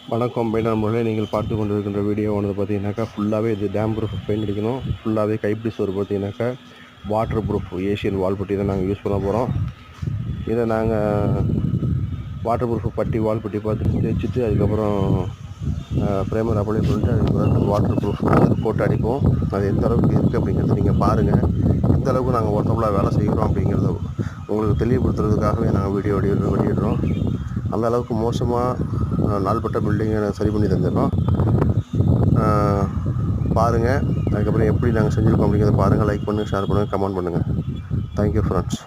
வணக்கம் பைனர் முறையை நீங்கள் பார்த்து கொண்டிருக்கின்ற வீடியோ வந்து பார்த்தீங்கன்னாக்கா ஃபுல்லாகவே இது டேம் ப்ரூஃப் பெயிண்ட் அடிக்கணும். ஃபுல்லாகவே கைப்பிடி சோறு பார்த்தீங்கன்னாக்கா வாட்டர் ப்ரூஃப் ஏஷியன் வால் பட்டி தான் நாங்கள் யூஸ் பண்ண போகிறோம். இதை நாங்கள் வாட்டர் ப்ரூஃப் பட்டி வால் பட்டி பார்த்து தேய்ச்சிட்டு அதுக்கப்புறம் ப்ரைமர் அப்ளை பண்ணிட்டு அதுக்கப்புறம் வாட்டர் ப்ரூஃப் போட்டு அடிப்போம். அது எந்த அளவுக்கு இருக்குது அப்படிங்கிறத நீங்கள் பாருங்கள். எந்த அளவுக்கு நாங்கள் ஒர்த்தபுளாக வேலை செய்கிறோம் அப்படிங்கிறத உங்களுக்கு தெளிவுபடுத்துறதுக்காகவே நாங்கள் வீடியோ வெளியிடுறோம். அந்த அளவுக்கு மோசமாக நாள்பட்ட பில்டிங்கை சரி பண்ணி தந்துடுறோம். பாருங்கள். அதுக்கப்புறம் எப்படி நாங்கள் செஞ்சுருக்கோம் அப்படிங்கிறத பாருங்கள். லைக் பண்ணுங்கள், ஷேர் பண்ணுங்கள், கமெண்ட் பண்ணுங்கள். Thank you friends.